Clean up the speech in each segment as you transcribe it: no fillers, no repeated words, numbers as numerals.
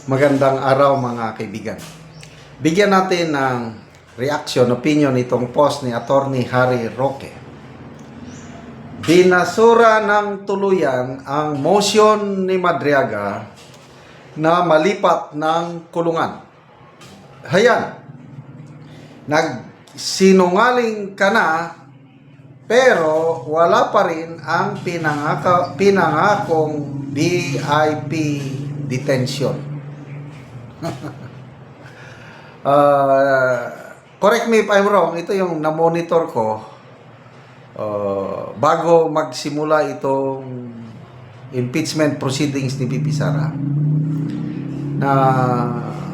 Magandang araw mga kaibigan. Bigyan natin ng reaction, opinion itong post ni Attorney Harry Roque. Binasura ng tuluyan ang motion ni Madriaga na malipat ng kulungan. Hayan, nagsinungaling ka na pero wala pa rin ang pinangakong VIP detention. Correct me if I'm wrong, ito yung na-monitor ko bago magsimula itong impeachment proceedings ni VP Sara, na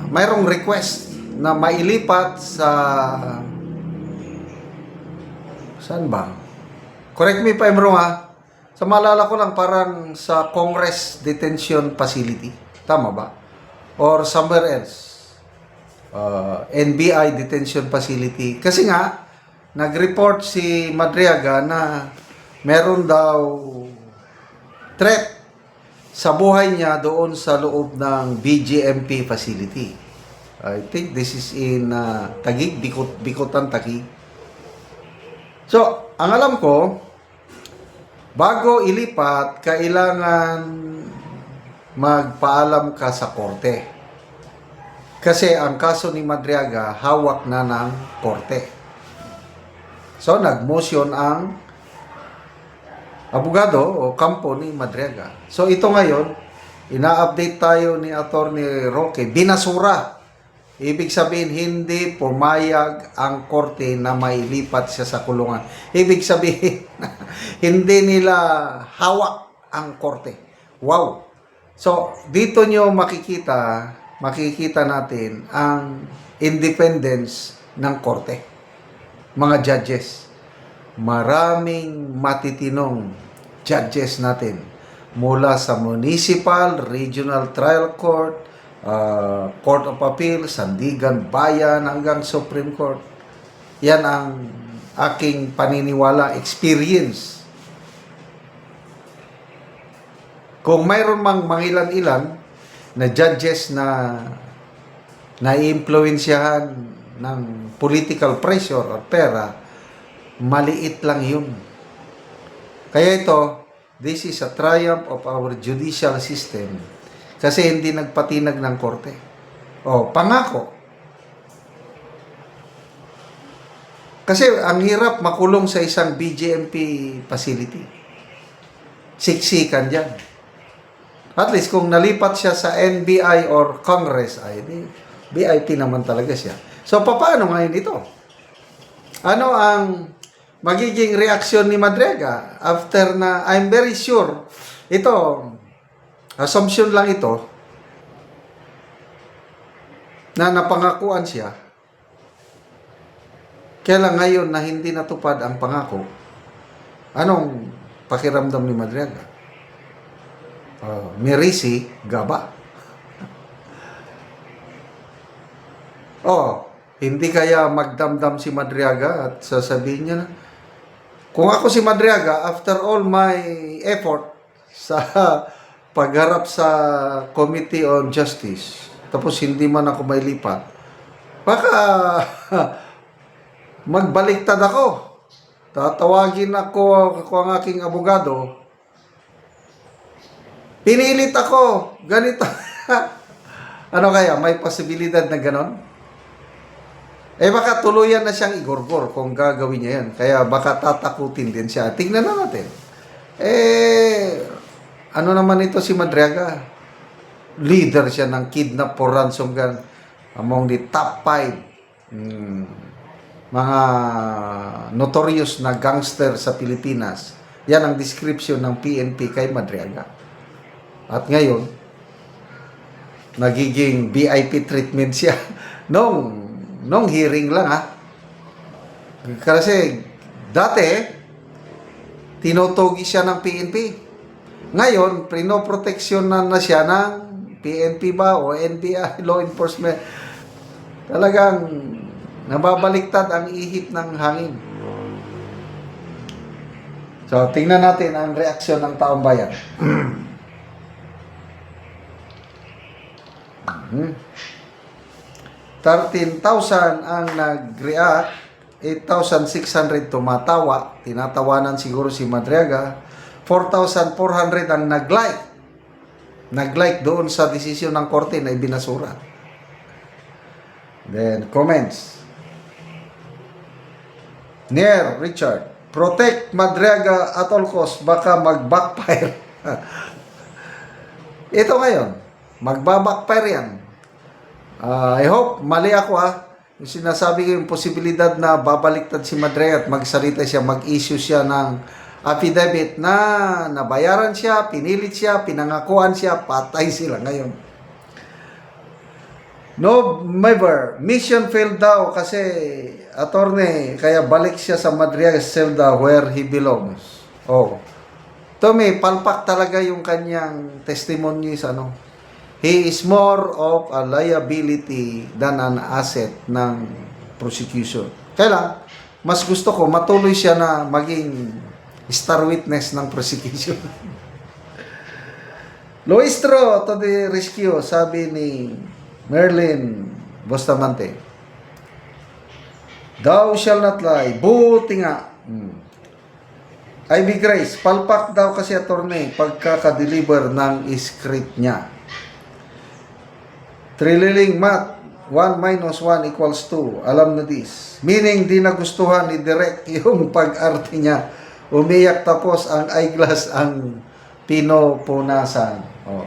mayroong request na mailipat sa saan ba? Correct me if I'm wrong ha. Sa maalala ko lang parang sa Congress Detention Facility. Tama ba? Or somewhere else. NBI Detention Facility. Kasi nga, nag-report si Madriaga na meron daw threat sa buhay niya doon sa loob ng BGMP facility. I think this is in Taguig, Bikutan, Taguig. So, ang alam ko, bago ilipat, kailangan magpaalam ka sa korte. Kasi ang kaso ni Madriaga, hawak na ng korte. So, nag-motion ang abogado o kampo ni Madriaga. So, ito ngayon, ina-update tayo ni Attorney Roque, binasura. Ibig sabihin, hindi pumayag ang korte na mailipat siya sa kulungan. Ibig sabihin, hindi nila hawak ang korte. Wow! So, dito nyo makikita natin ang independence ng korte. Mga judges. Maraming matitinong judges natin. Mula sa Municipal, Regional Trial Court, Court of Appeal, Sandigan, Bayan, hanggang Supreme Court. Yan ang aking paniniwala, experience. Kung mayroon mang mangilan-ilan na judges na naiimpluwensyahan ng political pressure or pera, maliit lang yun. Kaya ito, this is a triumph of our judicial system. Kasi hindi nagpatinag ng korte. Pangako. Kasi ang hirap makulong sa isang BGMP facility. Siksikan dyan. At least kung nalipat siya sa NBI or Congress, ay VIP naman talaga siya. So, paano ngayon ito? Ano ang magiging reaksyon ni Madriaga after na, I'm very sure, ito, assumption lang ito, na napangakuan siya, kaya lang ngayon na hindi natupad ang pangako, anong pakiramdam ni Madriaga? Merisi, gaba. Hindi kaya magdamdam si Madriaga at sasabihin niya na, kung ako si Madriaga, after all my effort sa pagharap sa Committee on Justice, tapos hindi man ako mailipat, baka magbaliktad ako. Tatawagin ako ang aking abogado. Pinilit ako. Ganito. Ano kaya? May posibilidad na ganon? Baka tuluyan na siyang igorgor kung gagawin niya yan. Kaya baka tatakutin din siya. Tingnan na natin. Ano naman ito si Madriaga? Leader siya ng kidnap for ransom gun among the top 5 mga notorious na gangster sa Pilipinas. Yan ang description ng PNP kay Madriaga. At ngayon, nagiging VIP treatment siya nung hearing lang ha. Kasi dati, tinutugi siya ng PNP. Ngayon, pinoproteksyon na siya ng PNP ba o NBI, law enforcement. Talagang nababaliktad ang ihip ng hangin. So, tingnan natin ang reaksyon ng taong bayan. 13,000 ang nag-react, 8,600 tumatawa, tinatawanan siguro si Madriaga, 4,400 ang nag-like. Nag-like doon sa desisyon ng korte na ibinasura. Then, comments. Nier, Richard, protect Madriaga at all costs, baka mag-backfire. Ito ngayon, magba-backfire yan. I hope, mali ako yung sinasabi ko yung posibilidad na babaliktad si Madriaga at magsalita siya, mag-issue siya ng affidavit na nabayaran siya, pinilit siya, pinangakuan siya, patay sila ngayon. No, never. Mission failed daw kasi attorney, kaya balik siya sa Madriaga Zelda where he belongs. Oh. Tommy, palpak talaga yung kanyang testimony sa He is more of a liability than an asset ng prosecution. Kaya lang, mas gusto ko matuloy siya na maging star witness ng prosecution. Loistro to the rescue, sabi ni Merlin Bustamante. Thou shall not lie. Buti nga. Ivy Grace, palpak daw kasi attorney pagkaka-deliver ng script niya. Trililing math, 1 minus 1 equals 2. Alam na this. Meaning, di nagustuhan ni Direk yung pag-arte niya. Umiyak tapos ang eyeglass ang pinupunasan. Oh.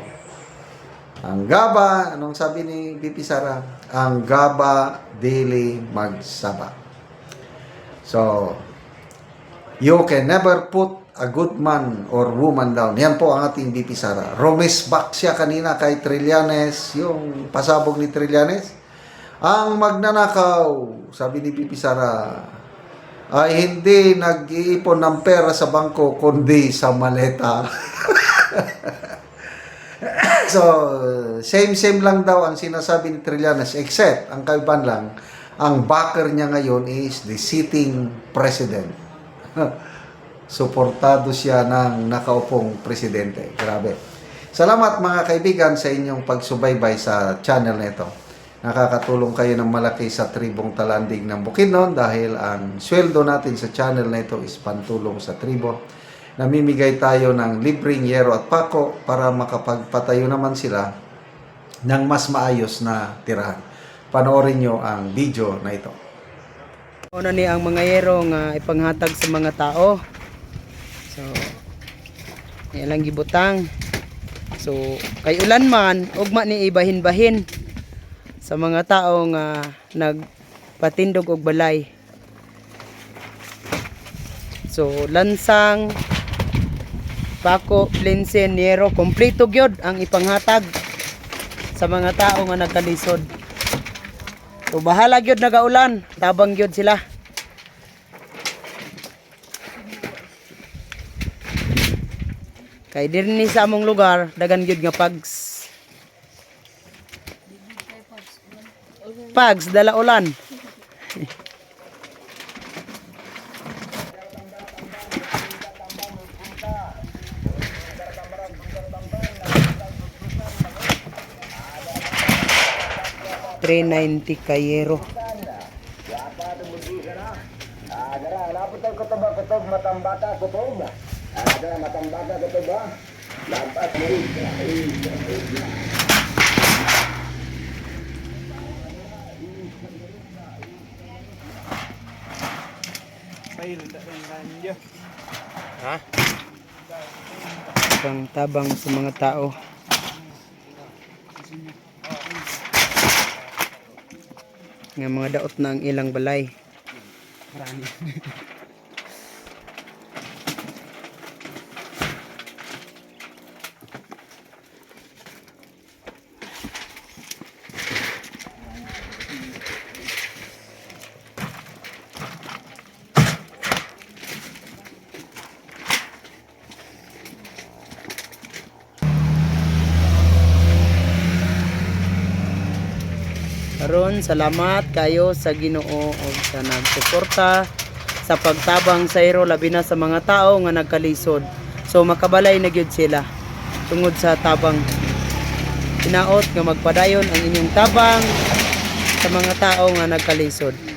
Ang gaba, anong sabi ni BP Sara? Ang gaba daily magsaba. So, you can never put a good man or woman down. Yan po ang ating BP Sara. Romes back siya kanina kay Trillanes, yung pasabog ni Trillanes. Ang magnanakaw, sabi ni BP Sara, ay hindi nag-iipon ng pera sa bangko, kundi sa maleta. So, same lang daw ang sinasabi ni Trillanes, except, ang kaiban lang, ang backer niya ngayon is the sitting president. Suportado siya ng nakaupong presidente. Grabe. Salamat mga kaibigan sa inyong pagsubaybay sa channel nito. Nakakatulong kayo ng malaki sa tribong Talandig ng Bukidnon dahil ang sweldo natin sa channel nito is pantulong sa tribo. Namimigay tayo ng libreng yero at pako para makapagpatayo naman sila ng mas maayos na tirahan. Panoorin nyo ang video na ito. Una ni ang mga yero nga ipanghatag sa mga tao. So, ilang gibutang. So, kay ulan man, ugma ni ibahin-bahin sa mga tao nga nagpatindog og balay. So, lansang, pako, plinsen, yero, kompleto gyud ang ipanghatag sa mga tao nga nagkalisod. So, bahala gyud nagaulan, tabang gyud sila. Kay din ni sa among lugar, dagan gyud nga pags. Pags, dala ulan. $390 kayero. Pang tabang sa mga tao. Nga mga daot na ang ilang balay. Marami. Karon salamat kayo sa Ginoo ug sa nagsuporta sa pagtabang sa iro labi na sa mga tao nga nagkalisod. So makabalay na gyud sila tungod sa tabang. hinaot nga magpadayon ang inyong tabang sa mga tao nga nagkalisod.